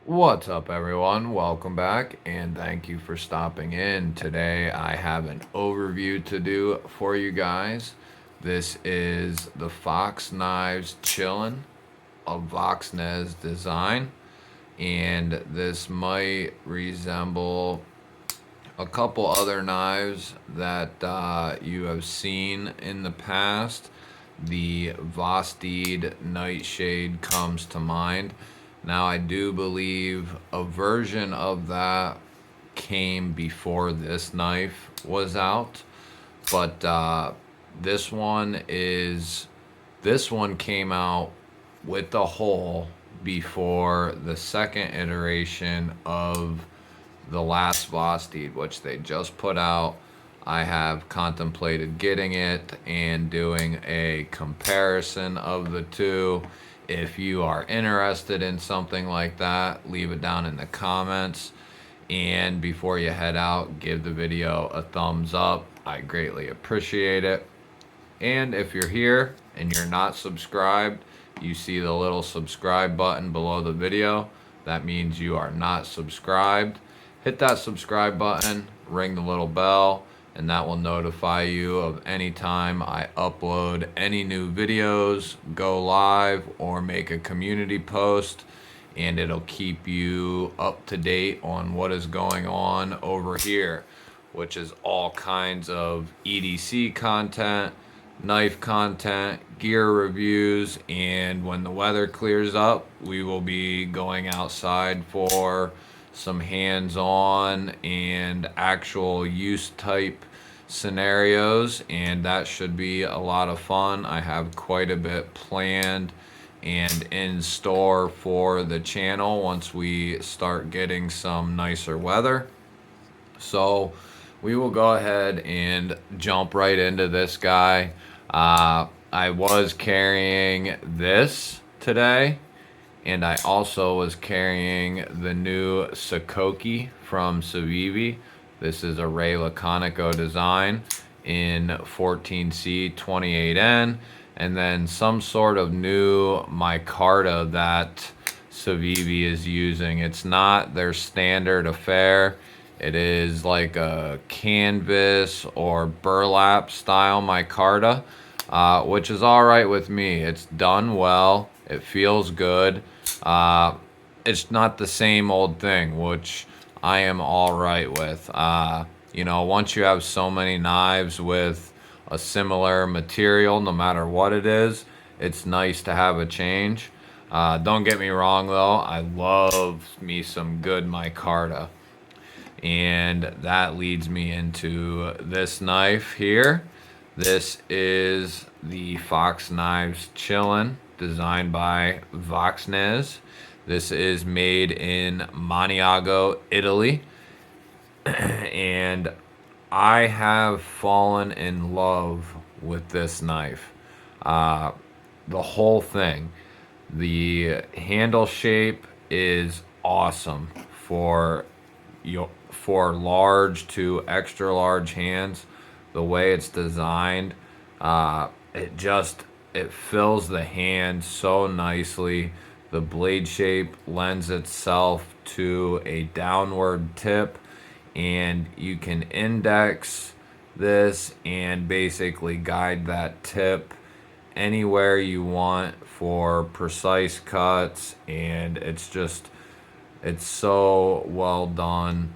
What's up, everyone? Welcome back, and thank you for stopping in. Today, I have an overview to do for you guys. This is the Fox Knives Chillin, a Voxnez design, and this might resemble a couple other knives that you have seen in the past. The Vosteed Nightshade comes to mind. Now, I do believe a version of that came before this knife was out, but this one is this one came out with the hole before the second iteration of the last Vosteed, which they just put out. I have contemplated getting it and doing a comparison of the two. If you are interested in something like that, leave it down in the comments. And before you head out, give the video a thumbs up. I greatly appreciate it. And if you're here and you're not subscribed, you see the little subscribe button below the video. That means you are not subscribed. Hit that subscribe button, ring the little bell, and that will notify you of any time I upload any new videos, go live, or make a community post, and it'll keep you up to date on what is going on over here, which is all kinds of EDC content, knife content, gear reviews, and when the weather clears up, we will be going outside for some hands-on and actual use type scenarios, and that should be a lot of fun. I have quite a bit planned and in store for the channel once we start getting some nicer weather. So we will go ahead and jump right into this guy. I was carrying this today, and I also was carrying the new Sakoki from Civivi. This is a Ray Laconico design in 14C 28N, and then some sort of new micarta that Civivi is using. It's not their standard affair. It is like a canvas or burlap style micarta, which is all right with me. It's done well. It feels good. It's not the same old thing, which I am all right with. Once you have so many knives with a similar material, no matter what it is, it's nice to have a change. Don't get me wrong, though. I love me some good micarta. And that leads me into this knife here. This is the Fox Knives Chillin, designed by Voxnez. This is made in Maniago, Italy. And I have fallen in love with this knife. The whole thing. The handle shape is awesome for large to extra large hands. The way it's designed, it fills the hand so nicely. The blade shape lends itself to a downward tip, and you can index this and basically guide that tip anywhere you want for precise cuts, and it's so well done.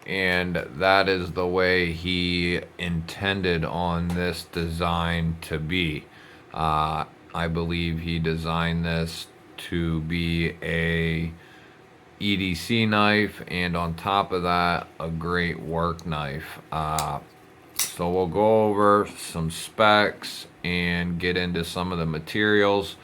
And that is the way he intended on this design to be. I believe he designed this to be a EDC knife, and on top of that, a great work knife. So we'll go over some specs and get into some of the materials.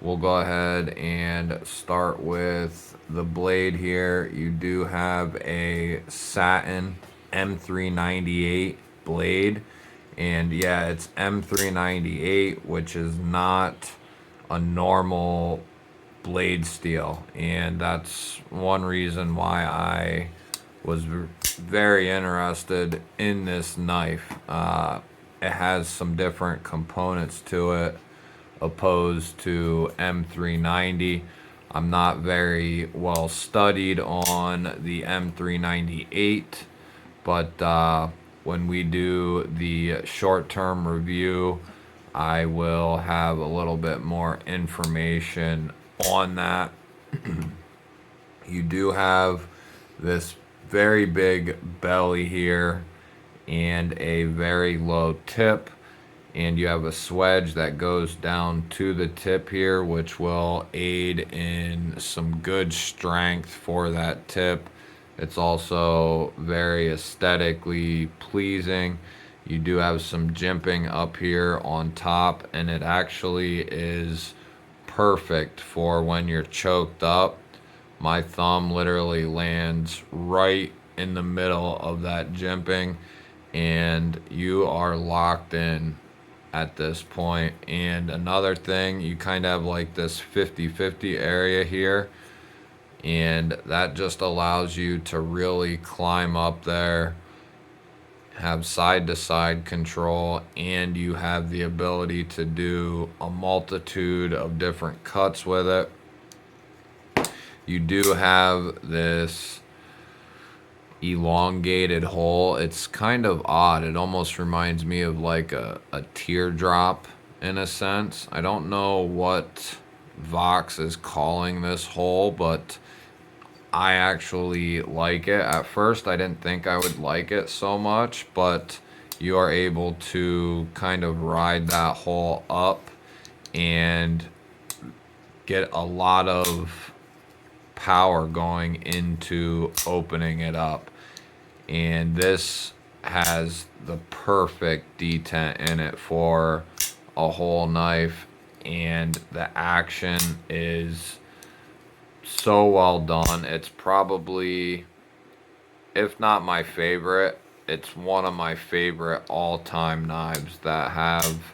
We'll go ahead and start with the blade here. You do have a satin M398 blade. And yeah, it's M398, which is not a normal blade steel. And that's one reason why I was very interested in this knife. It has some different components to it opposed to M390. I'm not very well studied on the M398, but when we do the short-term review, I will have a little bit more information on that. You do have this very big belly here and a very low tip, and you have a swedge that goes down to the tip here, which will aid in some good strength for that tip. It's also very aesthetically pleasing. You do have some jimping up here on top, and it actually is perfect for when you're choked up. My thumb literally lands right in the middle of that jimping, and you are locked in at this point. And another thing, you kind of have like this 50-50 area here, and that just allows you to really climb up there, have side to side control, and you have the ability to do a multitude of different cuts with it. You do have this elongated hole. It's kind of odd. It almost reminds me of like a teardrop in a sense. I don't know what Vox is calling this hole, but I actually like it. At first, I didn't think I would like it so much, but you are able to kind of ride that hole up and get a lot of power going into opening it up. And this has the perfect detent in it for a whole knife, and the action is so well done. It's probably, if not my favorite, it's one of my favorite all-time knives that have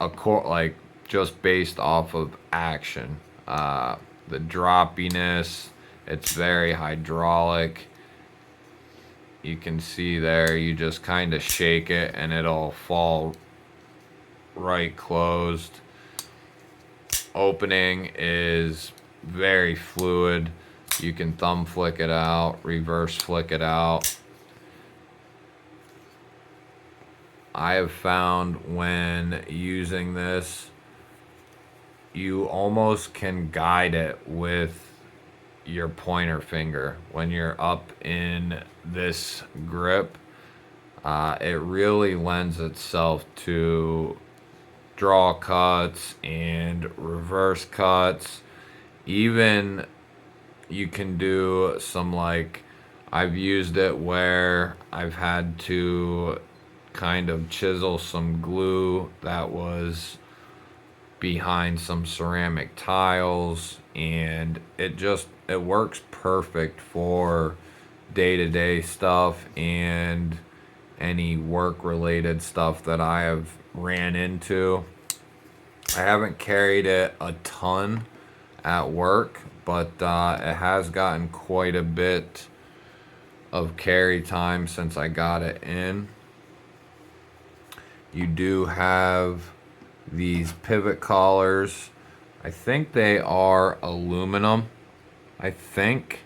a core, like, just based off of action. The droppiness, it's very hydraulic. You can see there, you just kind of shake it and it'll fall right closed. Opening is very fluid. You can thumb flick it out, reverse flick it out. I have found when using this, you almost can guide it with your pointer finger when you're up in this grip. It really lends itself to draw cuts and reverse cuts. Even you can do some, like, I've used it where I've had to kind of chisel some glue that was behind some ceramic tiles, and it works perfect for day-to-day stuff and any work related stuff that I have ran into. I haven't carried it a ton at work, but it has gotten quite a bit of carry time since I got it in. You do have these pivot collars. I think they are aluminum. I think.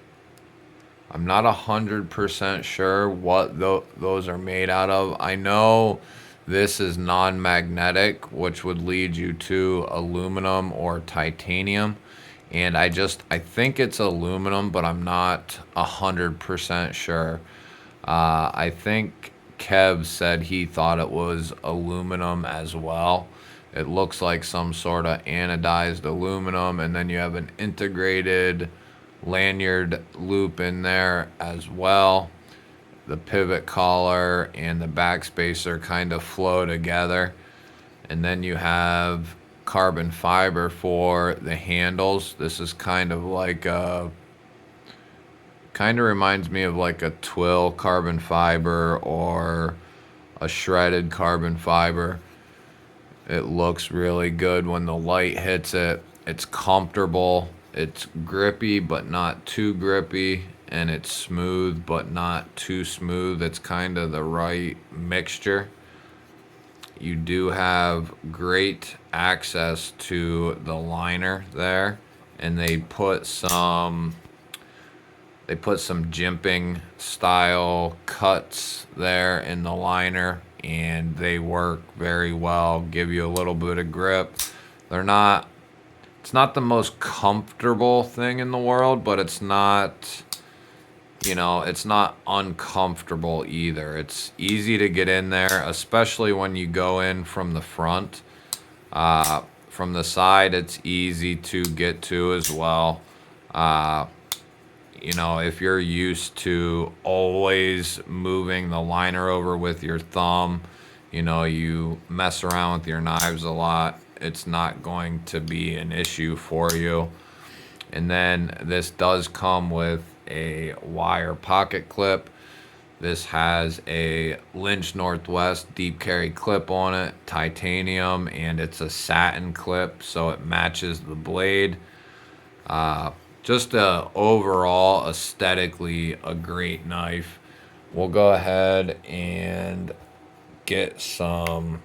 I'm not 100% sure what those are made out of. I know this is non-magnetic, which would lead you to aluminum or titanium. And I think it's aluminum, but I'm not 100% sure. I think Kev said he thought it was aluminum as well. It looks like some sort of anodized aluminum, and then you have an integrated lanyard loop in there as well. The pivot collar and the backspacer kind of flow together. And then you have carbon fiber for the handles. This is kind of reminds me of like a twill carbon fiber or a shredded carbon fiber. It looks really good when the light hits it. It's comfortable. It's grippy, but not too grippy. And it's smooth, but not too smooth. It's kind of the right mixture. You do have great access to the liner there. and they put some jimping style cuts there in the liner, and they work very well, give you a little bit of grip. It's not the most comfortable thing in the world, but it's not, it's not uncomfortable either. It's easy to get in there, especially when you go in from the front. From the side, it's easy to get to as well. If you're used to always moving the liner over with your thumb, you mess around with your knives a lot, it's not going to be an issue for you. And then this does come with a wire pocket clip. This has a Lynch Northwest deep carry clip on it, titanium, and it's a satin clip, so it matches the blade. Just overall, aesthetically, a great knife. We'll go ahead and get some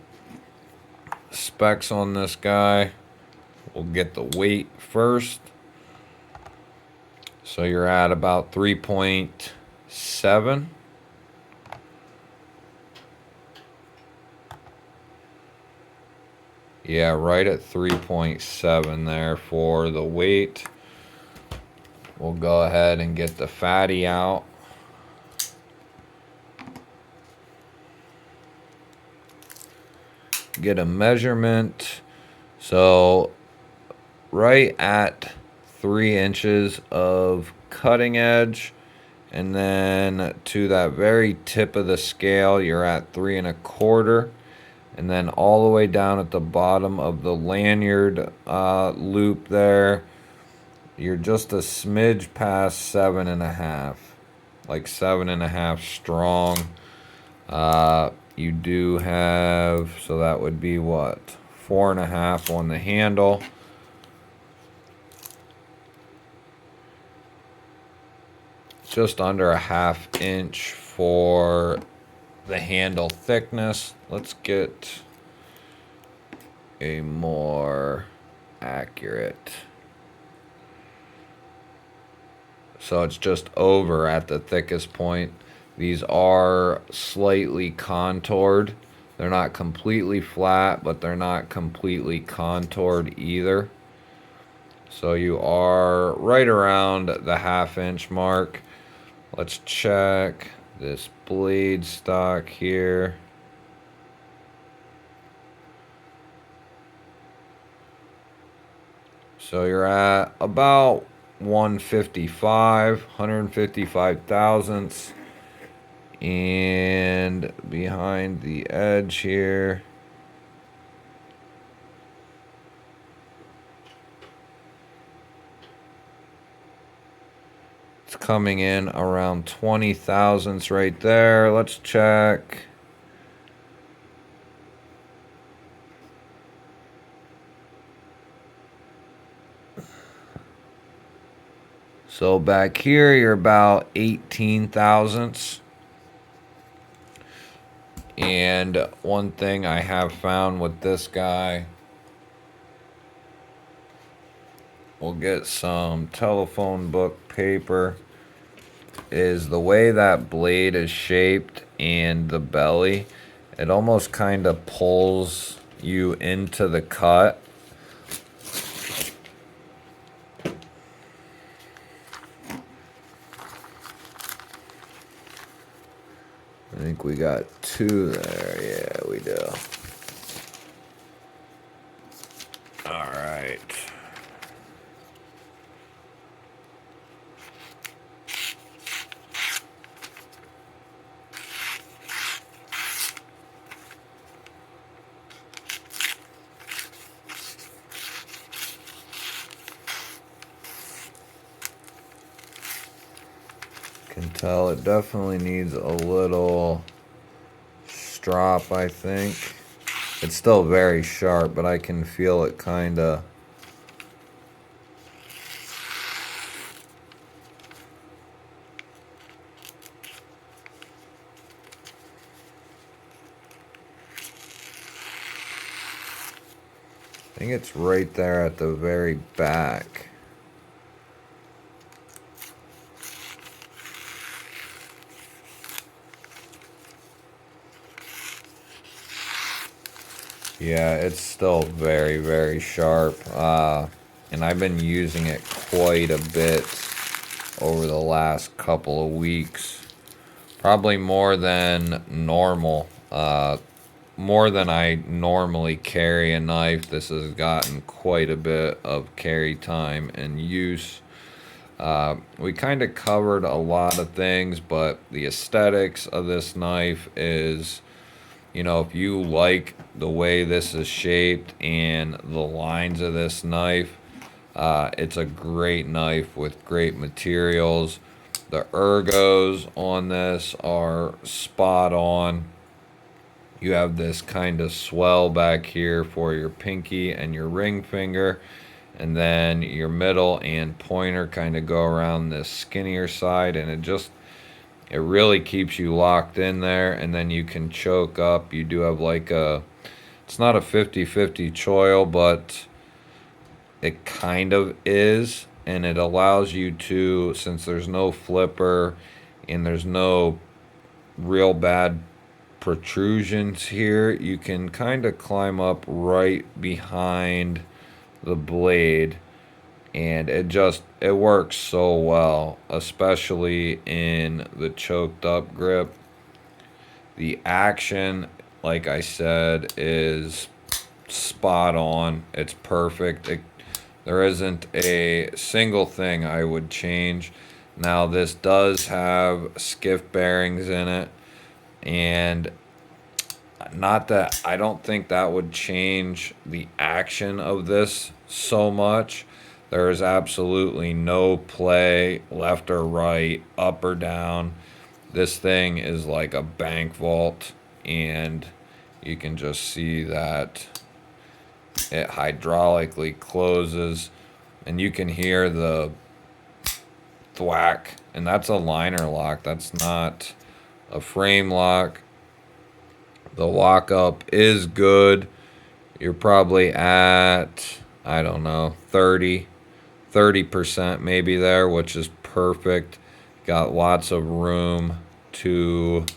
specs on this guy. We'll get the weight first. So you're at about 3.7. Yeah, right at 3.7 there for the weight. We'll go ahead and get the fatty out. Get a measurement. So right at 3 inches of cutting edge, and then to that very tip of the scale you're at 3.25, and then all the way down at the bottom of the lanyard loop there, you're just a smidge past 7.5, like 7.5 strong. You do have, so that would be what, 4.5 on the handle. Just under a 1/2 inch for the handle thickness. Let's get a more accurate. So it's just over at the thickest point. These are slightly contoured. They're not completely flat, but they're not completely contoured either. So you are right around the 1/2 inch mark. Let's check this blade stock here. So you're at about 155 thousandths. And behind the edge here, it's coming in around 20 thousandths right there. Let's check. So back here, you're about 18 thousandths. And one thing I have found with this guy, we'll get some telephone book paper, is the way that blade is shaped and the belly, it almost kind of pulls you into the cut. I think we got 2 there. Yeah, we do. All right. Can tell it definitely needs a little strop, I think. It's still very sharp, but I can feel it kind of. I think it's right there at the very back. Yeah, it's still very, very sharp. And I've been using it quite a bit over the last couple of weeks. Probably more than normal. More than I normally carry a knife. This has gotten quite a bit of carry time and use. We kind of covered a lot of things, but the aesthetics of this knife is, if you like the way this is shaped and the lines of this knife, it's a great knife with great materials. The ergos on this are spot on. You have this kind of swell back here for your pinky and your ring finger, and then your middle and pointer kind of go around this skinnier side, and it really keeps you locked in there. And then you can choke up. You do have like it's not a 50-50 choil, but it kind of is, and it allows you to, since there's no flipper and there's no real bad protrusions here, you can kind of climb up right behind the blade, and it works so well, especially in the choked up grip. The action, like I said, is spot on. It's perfect. There isn't a single thing I would change. Now, this does have skiff bearings in it, and not that I don't think that would change the action of this so much. There is absolutely no play left or right, up or down. This thing is like a bank vault, and you can just see that it hydraulically closes, and you can hear the thwack, and that's a liner lock. That's not a frame lock. The lockup is good. You're probably at, I don't know, 30% maybe there, which is perfect. Got lots of room to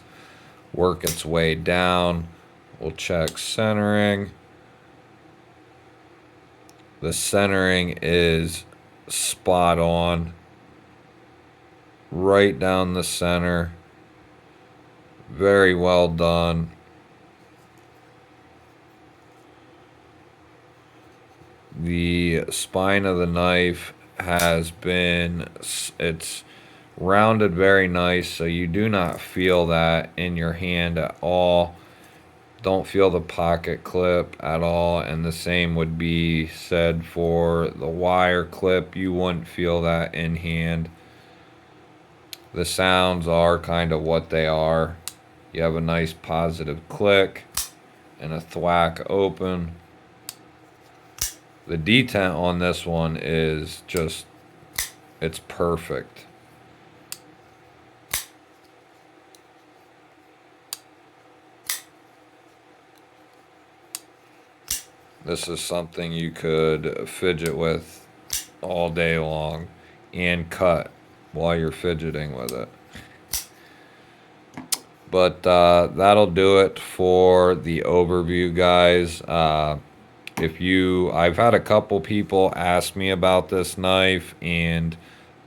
work its way down. We'll check centering. The centering is spot on. Right down the center. Very well done. The spine of the knife it's rounded very nice, so you do not feel that in your hand at all. Don't feel the pocket clip at all, and the same would be said for the wire clip. You wouldn't feel that in hand. The sounds are kind of what they are. You have a nice positive click and a thwack open. The detent on this one is just, it's perfect. This is something you could fidget with all day long and cut while you're fidgeting with it. But that'll do it for the overview, guys. I've had a couple people ask me about this knife and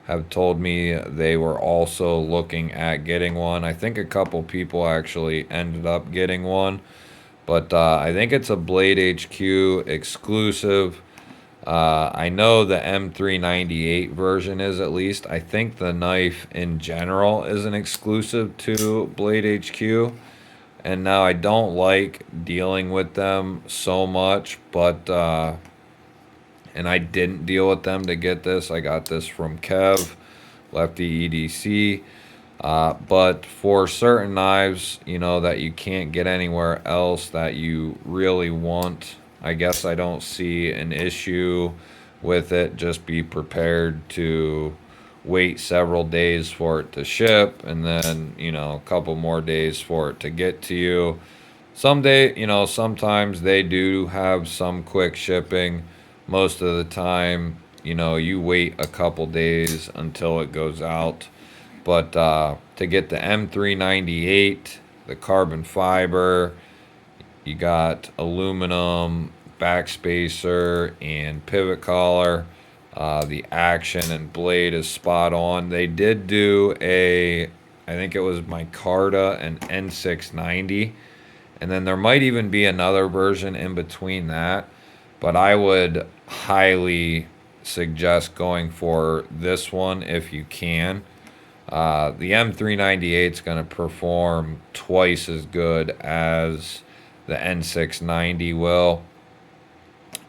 have told me they were also looking at getting one. I think a couple people actually ended up getting one, but I think it's a Blade HQ exclusive. I know the M398 version is, at least. I think the knife in general is an exclusive to Blade HQ. And now I don't like dealing with them so much, but and I didn't deal with them to get this. I got this from Kev, Lefty EDC. But for certain knives, that you can't get anywhere else that you really want, I guess I don't see an issue with it. Just be prepared to wait several days for it to ship, and then a couple more days for it to get to you. Sometimes they do have some quick shipping. Most of the time, you wait a couple days until it goes out. But to get the M398, the carbon fiber, You got aluminum backspacer and pivot collar. The action and blade is spot on. They did do a, I think it was micarta and N690. And then there might even be another version in between that. But I would highly suggest going for this one if you can. The M398 is going to perform twice as good as the N690 will.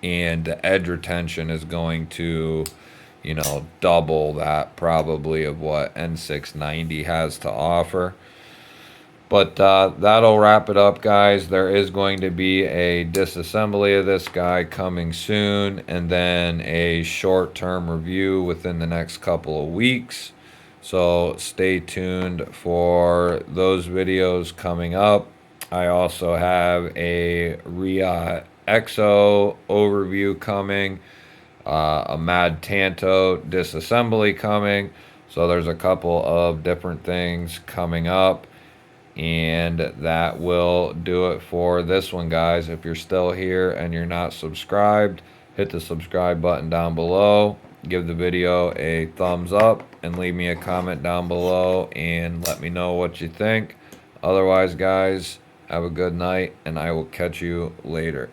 And the edge retention is going to, you know, double that probably of what N690 has to offer. But that'll wrap it up, guys. There is going to be a disassembly of this guy coming soon, and then a short-term review within the next couple of weeks. So stay tuned for those videos coming up. I also have a Ria Exo overview coming, a Mad Tanto disassembly coming. So there's a couple of different things coming up. And that will do it for this one, guys. If you're still here and you're not subscribed, hit the subscribe button down below. Give the video a thumbs up and leave me a comment down below and let me know what you think. Otherwise, guys, have a good night and I will catch you later.